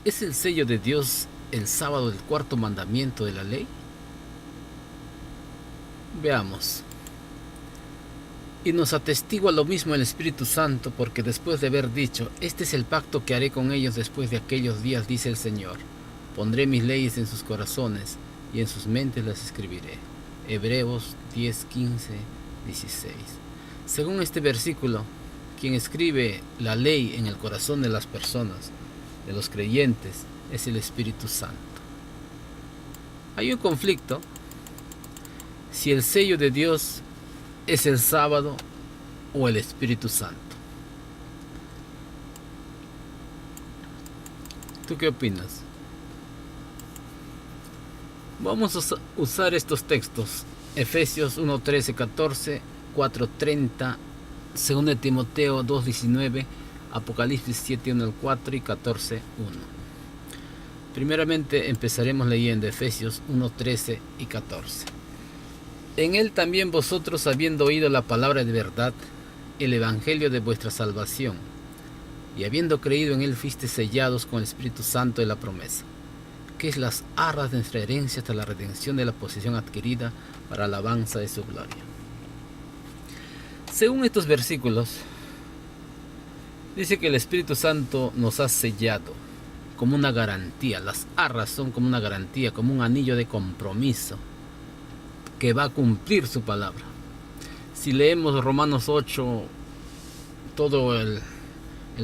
¿Es el sello de Dios el sábado del cuarto mandamiento de la ley? Veamos. Y nos atestigua lo mismo el Espíritu Santo, porque después de haber dicho, este es el pacto que haré con ellos después de aquellos días, dice el Señor, pondré mis leyes en sus corazones y en sus mentes las escribiré. Hebreos 10, 15, 16. Según este versículo, quien escribe la ley en el corazón de las personas, de los creyentes, es el Espíritu Santo. Hay un conflicto si el sello de Dios es el sábado o el Espíritu Santo. ¿Tú qué opinas? Vamos a usar estos textos: Efesios 1, 13, 14, 4, 30, 2 Timoteo 2, 19, Apocalipsis 7, 1 al 4 y 14, 1. Primeramente empezaremos leyendo Efesios 1, 13 y 14. En él también vosotros, habiendo oído la palabra de verdad, el evangelio de vuestra salvación, y habiendo creído en él, fuisteis sellados con el Espíritu Santo de la promesa, que es las arras de nuestra herencia hasta la redención de la posesión adquirida para alabanza de su gloria. Según estos versículos, dice que el Espíritu Santo nos ha sellado como una garantía. Las arras son como una garantía, como un anillo de compromiso que va a cumplir su palabra. Si leemos Romanos 8, todo el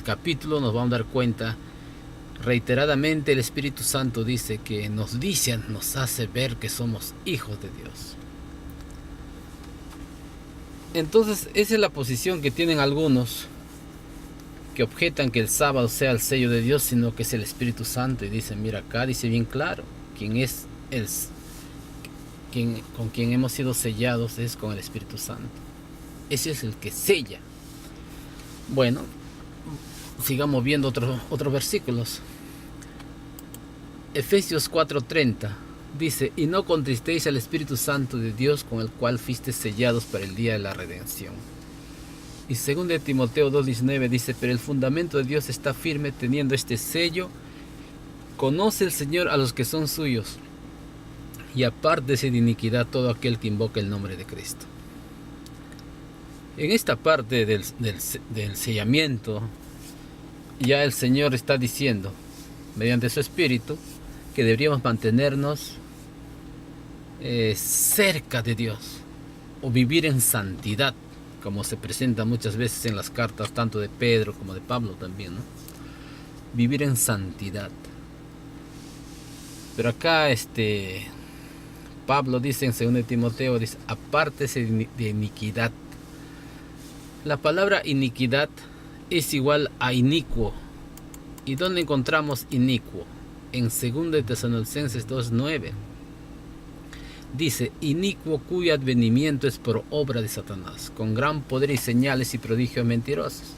capítulo, nos vamos a dar cuenta. Reiteradamente el Espíritu Santo dice que nos hace ver que somos hijos de Dios. Entonces esa es la posición que tienen algunos que objetan que el sábado sea el sello de Dios, sino que es el Espíritu Santo. Y dicen, mira, acá dice bien claro, con quien hemos sido sellados es con el Espíritu Santo. Ese es el que sella. Bueno, sigamos viendo otros versículos. Efesios 4:30 dice, y no contristéis al Espíritu Santo de Dios, con el cual fuisteis sellados para el día de la redención. Y 2 Timoteo 2:19 dice, pero el fundamento de Dios está firme, teniendo este sello: conoce el Señor a los que son suyos, y apártese de iniquidad todo aquel que invoca el nombre de Cristo. En esta parte del sellamiento, ya el Señor está diciendo, mediante su Espíritu, que deberíamos mantenernos cerca de Dios, o vivir en santidad, como se presenta muchas veces en las cartas, tanto de Pedro como de Pablo también, ¿no? Vivir en santidad. Pero acá Pablo dice en 2 Timoteo, dice, apártese de iniquidad. La palabra iniquidad es igual a inicuo. ¿Y dónde encontramos inicuo? En 2 Tesalonicenses 2:9. Dice, inicuo cuyo advenimiento es por obra de Satanás, con gran poder y señales y prodigios mentirosos.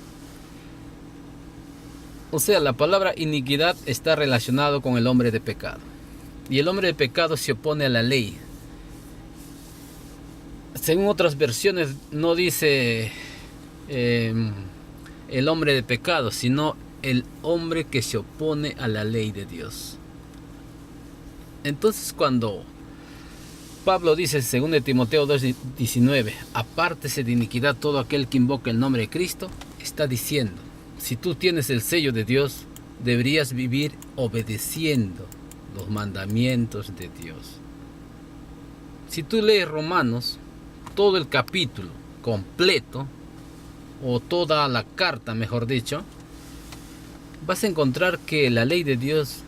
O sea, la palabra iniquidad está relacionado con el hombre de pecado. Y el hombre de pecado se opone a la ley. Según otras versiones, no dice el hombre de pecado, sino el hombre que se opone a la ley de Dios. Entonces, cuando Pablo dice en 2 Timoteo 2:19, apártese de iniquidad todo aquel que invoca el nombre de Cristo, está diciendo, si tú tienes el sello de Dios, deberías vivir obedeciendo los mandamientos de Dios. Si tú lees Romanos, todo el capítulo completo, o toda la carta, mejor dicho, vas a encontrar que la ley de Dios,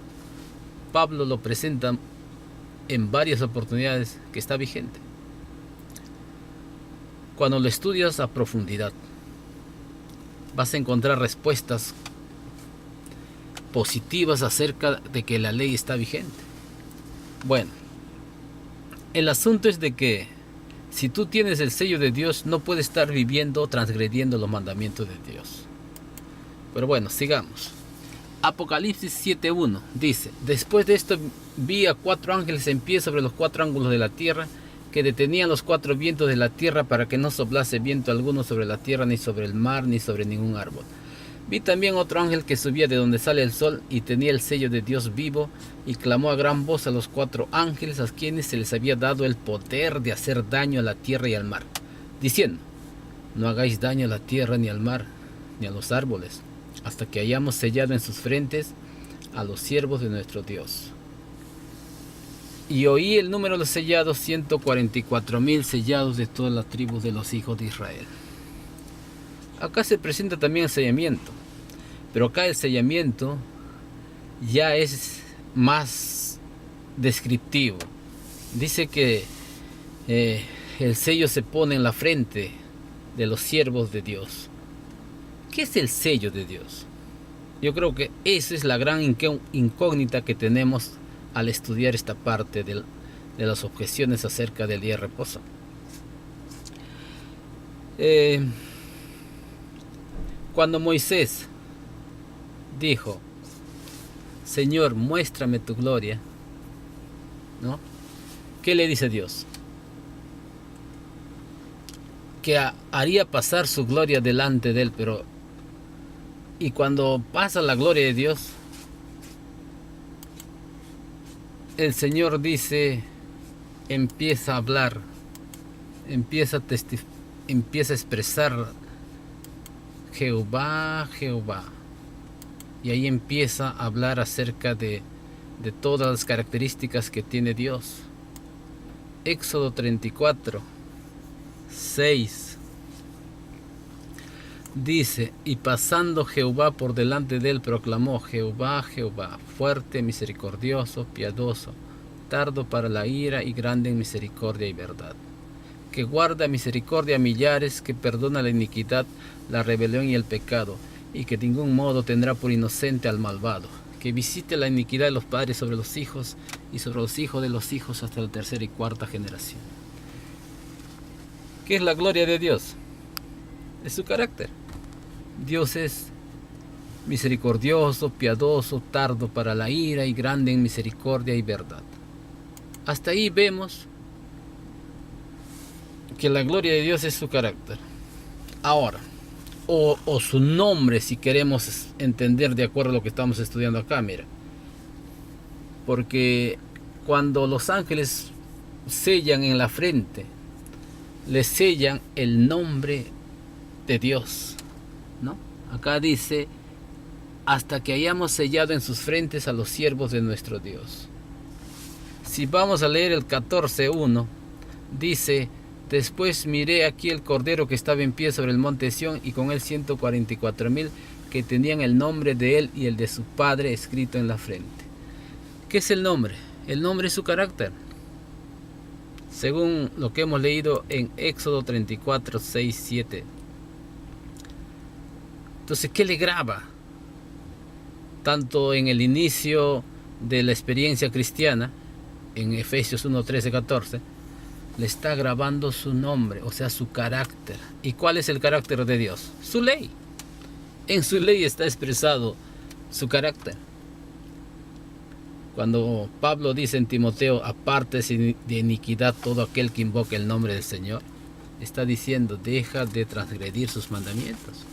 Pablo lo presenta en varias oportunidades que está vigente. Cuando lo estudias a profundidad, vas a encontrar respuestas positivas acerca de que la ley está vigente. Bueno, el asunto es de que si tú tienes el sello de Dios, no puedes estar viviendo, transgrediendo los mandamientos de Dios. Pero bueno, sigamos. Apocalipsis 7:1 dice, después de esto vi a 4 ángeles en pie sobre los 4 ángulos de la tierra, que detenían los 4 vientos de la tierra para que no soplase viento alguno sobre la tierra, ni sobre el mar, ni sobre ningún árbol. Vi también otro ángel que subía de donde sale el sol y tenía el sello de Dios vivo y clamó a gran voz a los 4 ángeles a quienes se les había dado el poder de hacer daño a la tierra y al mar, diciendo: no hagáis daño a la tierra ni al mar ni a los árboles, hasta que hayamos sellado en sus frentes a los siervos de nuestro Dios. Y oí el número de los sellados, 144,000 sellados de todas las tribus de los hijos de Israel. Acá se presenta también el sellamiento, pero acá el sellamiento ya es más descriptivo. Dice que el sello se pone en la frente de los siervos de Dios. ¿Qué es el sello de Dios? Yo creo que esa es la gran incógnita que tenemos al estudiar esta parte de las objeciones acerca del día de reposo. Cuando Moisés dijo: Señor, muéstrame tu gloria, ¿no? ¿Qué le dice Dios? Que haría pasar su gloria delante de él, pero y cuando pasa la gloria de Dios, el Señor dice, empieza a hablar, empieza a expresar Jehová, Jehová. Y ahí empieza a hablar acerca de todas las características que tiene Dios. Éxodo 34, 6. Dice: y pasando Jehová por delante de él, proclamó: Jehová, Jehová, fuerte, misericordioso, piadoso, tardo para la ira y grande en misericordia y verdad, que guarda misericordia a millares, que perdona la iniquidad, la rebelión y el pecado, y que de ningún modo tendrá por inocente al malvado, que visite la iniquidad de los padres sobre los hijos, y sobre los hijos de los hijos hasta la 3ª y 4ª generación. ¿Qué es la gloria de Dios? Es su carácter. Dios es misericordioso, piadoso, tardo para la ira y grande en misericordia y verdad. Hasta ahí vemos que la gloria de Dios es su carácter. Ahora, o su nombre, si queremos entender de acuerdo a lo que estamos estudiando acá, mira. Porque cuando los ángeles sellan en la frente, le sellan el nombre de Dios, ¿no? Acá dice: hasta que hayamos sellado en sus frentes a los siervos de nuestro Dios. Si vamos a leer el 14:1, dice: después miré aquí el cordero que estaba en pie sobre el monte Sión, y con él 144,000 que tenían el nombre de él y el de su padre escrito en la frente. ¿Qué es el nombre? El nombre es su carácter, según lo que hemos leído en Éxodo 34, 6, 7. Entonces, ¿qué le graba? Tanto en el inicio de la experiencia cristiana, en Efesios 1, 13, 14, le está grabando su nombre, o sea, su carácter. ¿Y cuál es el carácter de Dios? Su ley. En su ley está expresado su carácter. Cuando Pablo dice en Timoteo: apártese de iniquidad todo aquel que invoque el nombre del Señor, está diciendo: deja de transgredir sus mandamientos.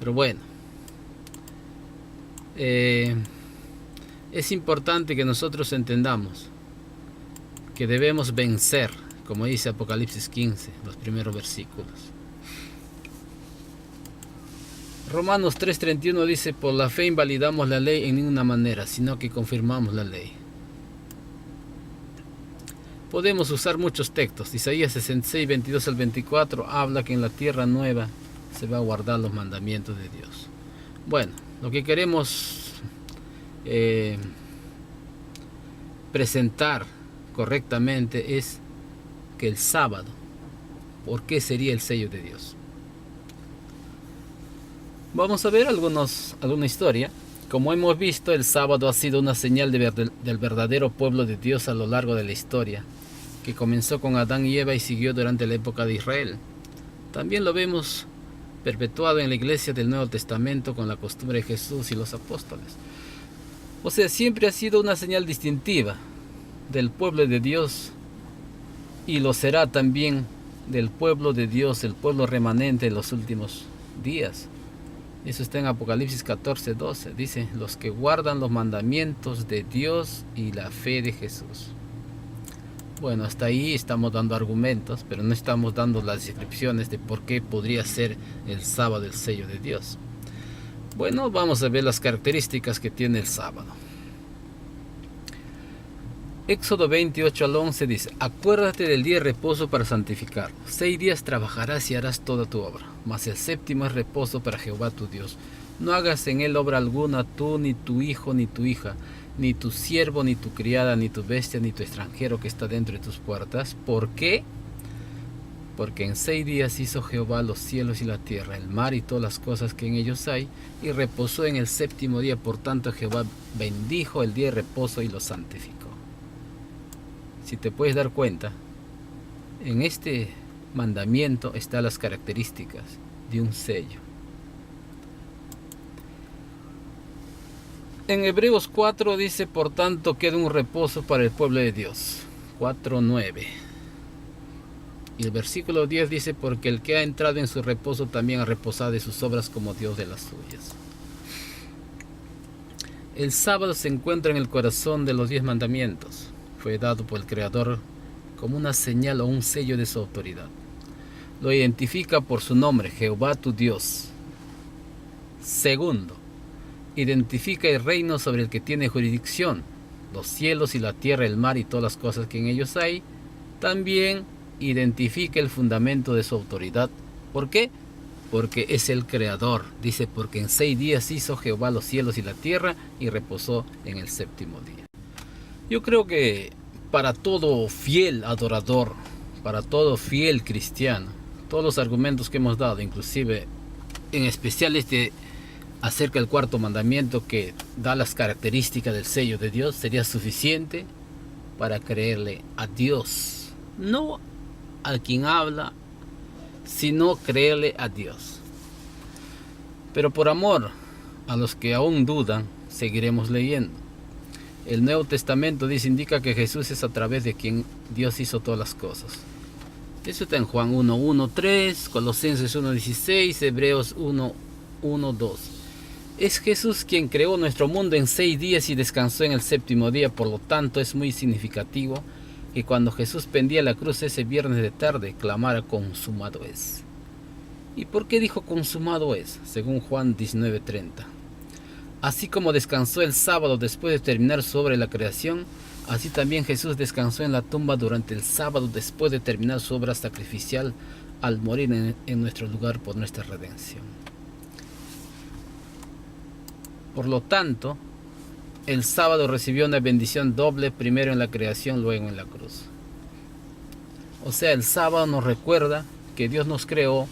Pero bueno, es importante que nosotros entendamos que debemos vencer, como dice Apocalipsis 15, los primeros versículos. Romanos 3:31 dice: por la fe invalidamos la ley en ninguna manera, sino que confirmamos la ley. Podemos usar muchos textos. Isaías 66, 22 al 24 habla que en la tierra nueva se va a guardar los mandamientos de Dios. Bueno, lo que queremos presentar correctamente es que el sábado, ¿por qué sería el sello de Dios? Vamos a ver alguna historia. Como hemos visto, el sábado ha sido una señal del verdadero pueblo de Dios a lo largo de la historia, que comenzó con Adán y Eva y siguió durante la época de Israel. También lo vemos perpetuado en la iglesia del Nuevo Testamento con la costumbre de Jesús y los apóstoles. O sea, siempre ha sido una señal distintiva del pueblo de Dios, y lo será también del pueblo de Dios, el pueblo remanente de los últimos días. Eso está en Apocalipsis 14:12. Dice, los que guardan los mandamientos de Dios y la fe de Jesús. Bueno, hasta ahí estamos dando argumentos, pero no estamos dando las descripciones de por qué podría ser el sábado el sello de Dios. Bueno, vamos a ver las características que tiene el sábado. Éxodo 28:11 dice, acuérdate del día de reposo para santificarlo. 6 días trabajarás y harás toda tu obra, mas el séptimo es reposo para Jehová tu Dios. No hagas en él obra alguna, tú, ni tu hijo, ni tu hija, ni tu siervo, ni tu criada, ni tu bestia, ni tu extranjero que está dentro de tus puertas. ¿Por qué? Porque en 6 días hizo Jehová los cielos y la tierra, el mar y todas las cosas que en ellos hay, y reposó en el séptimo día. Por tanto Jehová bendijo el día de reposo y lo santificó. Si te puedes dar cuenta, en este mandamiento están las características de un sello. En Hebreos 4 dice, por tanto queda un reposo para el pueblo de Dios. 4:9. Y el versículo 10 dice, porque el que ha entrado en su reposo también ha reposado de sus obras como Dios de las suyas. El sábado se encuentra en el corazón de los 10 mandamientos. Fue dado por el Creador como una señal o un sello de su autoridad. Lo identifica por su nombre, Jehová tu Dios. Segundo, identifica el reino sobre el que tiene jurisdicción, los cielos y la tierra, el mar y todas las cosas que en ellos hay. También identifica el fundamento de su autoridad. ¿Por qué? Porque es el Creador. Dice, porque en 6 días hizo Jehová los cielos y la tierra y reposó en el séptimo día. Yo creo que para todo fiel adorador, para todo fiel cristiano, todos los argumentos que hemos dado, inclusive en especial acerca del cuarto mandamiento que da las características del sello de Dios, sería suficiente para creerle a Dios, no a quien habla, sino creerle a Dios. Pero por amor a los que aún dudan, seguiremos leyendo. El Nuevo Testamento indica que Jesús es a través de quien Dios hizo todas las cosas. Eso está en Juan 1:1-3, Colosenses 1:16, Hebreos 1:1-2. Es Jesús quien creó nuestro mundo en 6 días y descansó en el séptimo día. Por lo tanto, es muy significativo que cuando Jesús pendía la cruz ese viernes de tarde, clamara consumado es. ¿Y por qué dijo consumado es? Según Juan 19:30. Así como descansó el sábado después de terminar su obra en la creación, así también Jesús descansó en la tumba durante el sábado después de terminar su obra sacrificial al morir en nuestro lugar por nuestra redención. Por lo tanto, el sábado recibió una bendición doble, primero en la creación, luego en la cruz. O sea, el sábado nos recuerda que Dios nos creó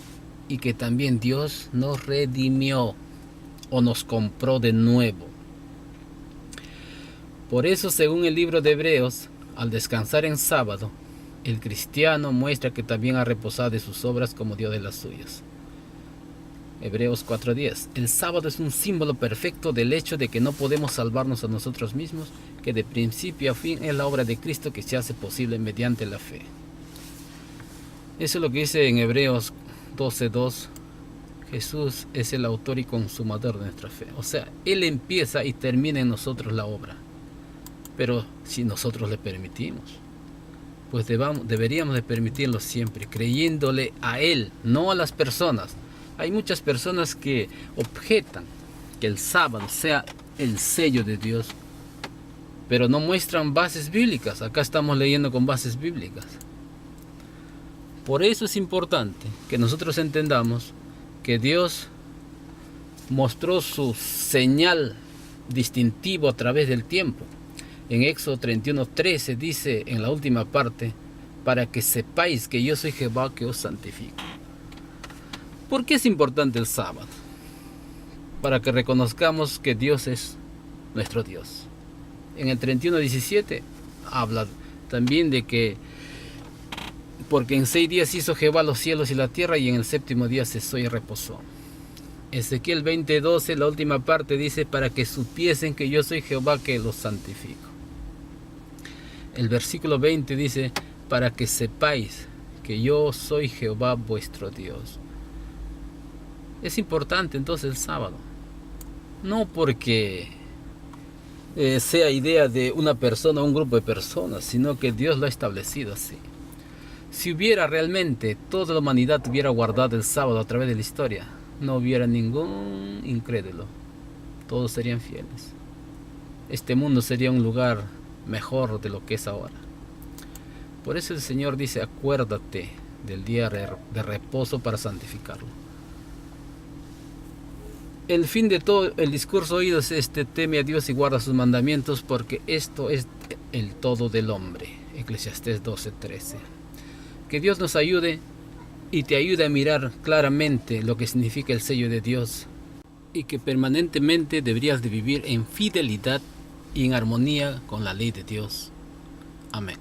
y que también Dios nos redimió o nos compró de nuevo. Por eso, según el libro de Hebreos, al descansar en sábado, el cristiano muestra que también ha reposado de sus obras como Dios de las suyas. Hebreos 4:10. El sábado es un símbolo perfecto del hecho de que no podemos salvarnos a nosotros mismos, que de principio a fin es la obra de Cristo que se hace posible mediante la fe. Eso es lo que dice en Hebreos 12:2. Jesús es el autor y consumador de nuestra fe. O sea, Él empieza y termina en nosotros la obra. Pero si nosotros le permitimos, pues deberíamos de permitirlo siempre, creyéndole a Él, no a las personas. Hay muchas personas que objetan que el sábado sea el sello de Dios, pero no muestran bases bíblicas. Acá estamos leyendo con bases bíblicas. Por eso es importante que nosotros entendamos que Dios mostró su señal distintivo a través del tiempo. En Éxodo 31:13 dice en la última parte, para que sepáis que yo soy Jehová que os santifico. ¿Por qué es importante el sábado? Para que reconozcamos que Dios es nuestro Dios. En el 31:17 habla también de que porque en 6 días hizo Jehová los cielos y la tierra y en el séptimo día cesó y reposó. Ezequiel 20:12, la última parte dice, para que supiesen que yo soy Jehová que los santifico. El versículo 20 dice, para que sepáis que yo soy Jehová vuestro Dios. Es importante entonces el sábado. No porque sea idea de una persona o un grupo de personas, sino que Dios lo ha establecido así. Si hubiera realmente toda la humanidad hubiera guardado el sábado a través de la historia, no hubiera ningún incrédulo. Todos serían fieles. Este mundo sería un lugar mejor de lo que es ahora. Por eso el Señor dice, acuérdate del día de reposo para santificarlo. El fin de todo el discurso oído es teme a Dios y guarda sus mandamientos, porque esto es el todo del hombre. Eclesiastés 12:13. Que Dios nos ayude y te ayude a mirar claramente lo que significa el sello de Dios, y que permanentemente deberías de vivir en fidelidad y en armonía con la ley de Dios. Amén.